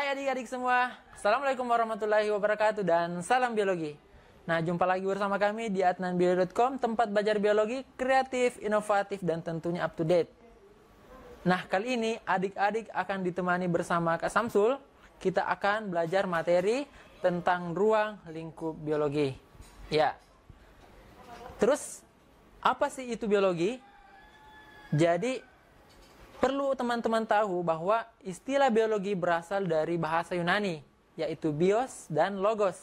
Hai adik-adik semua, Assalamualaikum warahmatullahi wabarakatuh dan salam biologi. Nah, jumpa lagi bersama kami di adnanbiologi.com, tempat belajar biologi kreatif, inovatif, dan tentunya up to date. Nah, kali ini adik-adik akan ditemani bersama Kak Samsul. Kita akan belajar materi tentang ruang lingkup biologi. Ya. Terus, apa sih itu biologi? Jadi, perlu teman-teman tahu bahwa istilah biologi berasal dari bahasa Yunani, yaitu bios dan logos.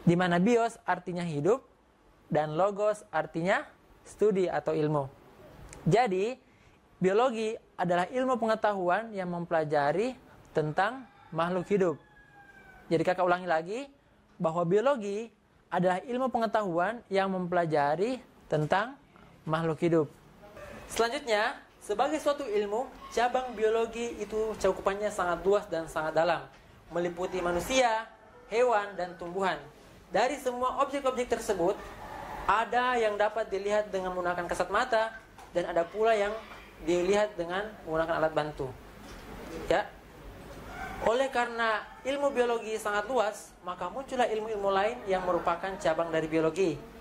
Di mana bios artinya hidup dan logos artinya studi atau ilmu. Jadi, biologi adalah ilmu pengetahuan yang mempelajari tentang makhluk hidup. Jadi kakak ulangi lagi, bahwa biologi adalah ilmu pengetahuan yang mempelajari tentang makhluk hidup. Selanjutnya, sebagai suatu ilmu, cabang biologi itu cakupannya sangat luas dan sangat dalam, meliputi manusia, hewan, dan tumbuhan. Dari semua objek-objek tersebut, ada yang dapat dilihat dengan menggunakan kasat mata, dan ada pula yang dilihat dengan menggunakan alat bantu. Ya. Oleh karena ilmu biologi sangat luas, maka muncullah ilmu-ilmu lain yang merupakan cabang dari biologi.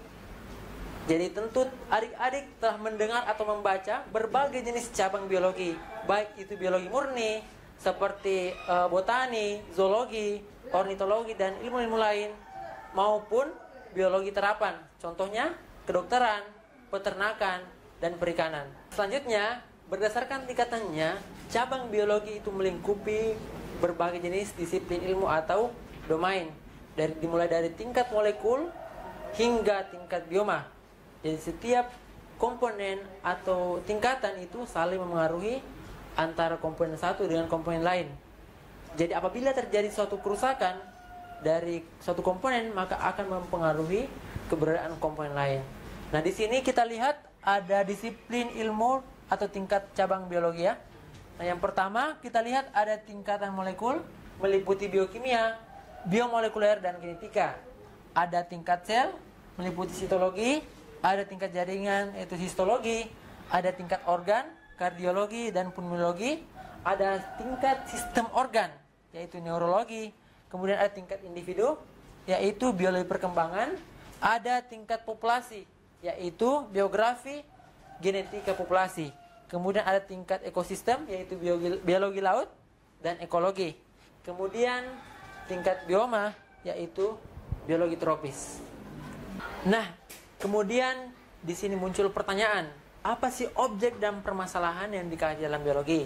Jadi tentu adik-adik telah mendengar atau membaca berbagai jenis cabang biologi, baik itu biologi murni seperti botani, zoologi, ornitologi, dan ilmu-ilmu lain, maupun biologi terapan, contohnya kedokteran, peternakan, dan perikanan. Selanjutnya, berdasarkan tingkatannya, cabang biologi itu melingkupi berbagai jenis disiplin ilmu atau domain, dimulai dari tingkat molekul hingga tingkat bioma. Jadi setiap komponen atau tingkatan itu saling memengaruhi antara komponen satu dengan komponen lain. Jadi apabila terjadi suatu kerusakan dari suatu komponen, maka akan mempengaruhi keberadaan komponen lain. Nah, di sini kita lihat ada disiplin ilmu atau tingkat cabang biologi ya. Nah, yang pertama kita lihat ada tingkatan molekul, meliputi biokimia, biomolekuler, dan genetika. Ada tingkat sel, meliputi sitologi. Ada tingkat jaringan, yaitu histologi. Ada tingkat organ, kardiologi, dan pulmonologi. Ada tingkat sistem organ, yaitu neurologi. Kemudian ada tingkat individu, yaitu biologi perkembangan. Ada tingkat populasi, yaitu biografi, genetika populasi. Kemudian ada tingkat ekosistem, yaitu biologi laut dan ekologi. Kemudian tingkat bioma, yaitu biologi tropis. Nah, kemudian di sini muncul pertanyaan, apa sih objek dan permasalahan yang dikaji dalam biologi?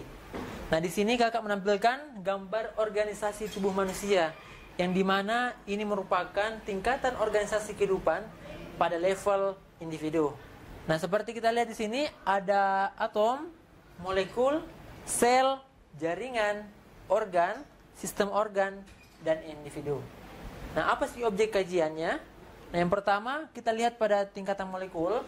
Nah, di sini kakak menampilkan gambar organisasi tubuh manusia, yang dimana ini merupakan tingkatan organisasi kehidupan pada level individu. Nah, seperti kita lihat di sini ada atom, molekul, sel, jaringan, organ, sistem organ, dan individu. Nah, apa sih objek kajiannya? Nah, yang pertama kita lihat pada tingkatan molekul.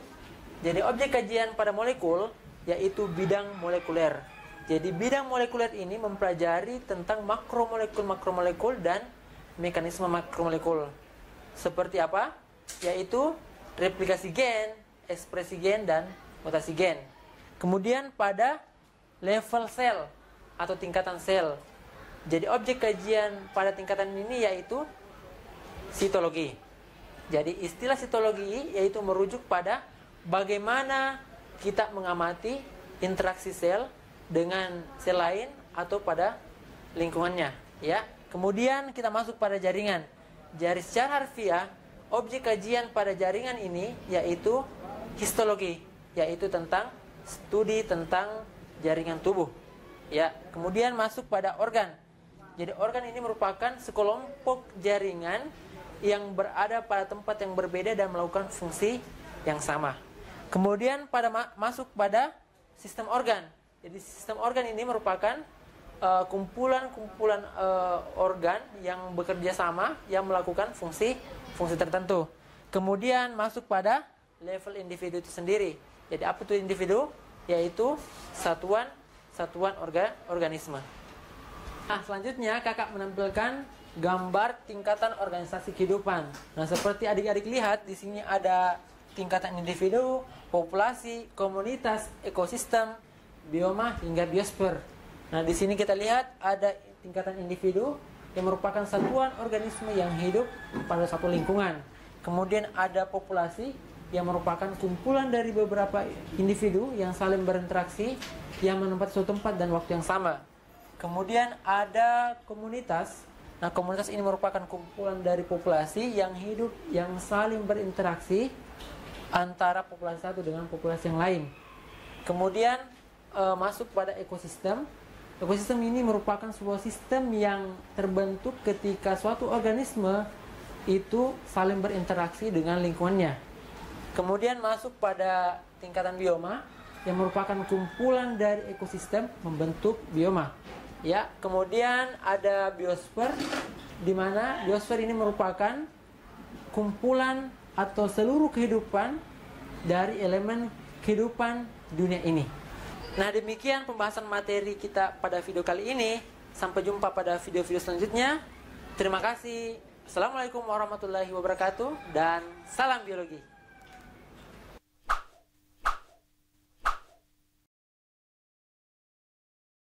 Jadi objek kajian pada molekul yaitu bidang molekuler. Jadi bidang molekuler ini mempelajari tentang makromolekul dan mekanisme makromolekul. Seperti apa? Yaitu replikasi gen, ekspresi gen, dan mutasi gen. Kemudian pada level sel atau tingkatan sel. Jadi objek kajian pada tingkatan ini yaitu sitologi. Jadi istilah sitologi yaitu merujuk pada bagaimana kita mengamati interaksi sel dengan sel lain atau pada lingkungannya, ya. Kemudian kita masuk pada jaringan. Jadi secara harfiah, objek kajian pada jaringan ini yaitu histologi, yaitu tentang studi tentang jaringan tubuh. Ya, kemudian masuk pada organ. Jadi organ ini merupakan sekelompok jaringan yang berada pada tempat yang berbeda dan melakukan fungsi yang sama. Kemudian masuk pada sistem organ. Jadi sistem organ ini merupakan kumpulan-kumpulan organ yang bekerja sama yang melakukan fungsi tertentu. Kemudian masuk pada level individu itu sendiri. Jadi apa itu individu? Yaitu satuan organisme. Nah, selanjutnya kakak menampilkan gambar tingkatan organisasi kehidupan. Nah, seperti adik-adik lihat di sini ada tingkatan individu, populasi, komunitas, ekosistem, bioma hingga biosfer. Nah, di sini kita lihat ada tingkatan individu yang merupakan satuan organisme yang hidup pada satu lingkungan. Kemudian ada populasi yang merupakan kumpulan dari beberapa individu yang saling berinteraksi yang menempati suatu tempat dan waktu yang sama. Kemudian ada komunitas. Nah, komunitas ini merupakan kumpulan dari populasi yang hidup yang saling berinteraksi antara populasi satu dengan populasi yang lain. Kemudian masuk pada ekosistem. Ekosistem ini merupakan sebuah sistem yang terbentuk ketika suatu organisme itu saling berinteraksi dengan lingkungannya. Kemudian masuk pada tingkatan bioma yang merupakan kumpulan dari ekosistem membentuk bioma. Ya, kemudian ada biosfer, di mana biosfer ini merupakan kumpulan atau seluruh kehidupan dari elemen kehidupan dunia ini. Nah, demikian pembahasan materi kita pada video kali ini. Sampai jumpa pada video-video selanjutnya. Terima kasih. Assalamualaikum warahmatullahi wabarakatuh dan salam biologi.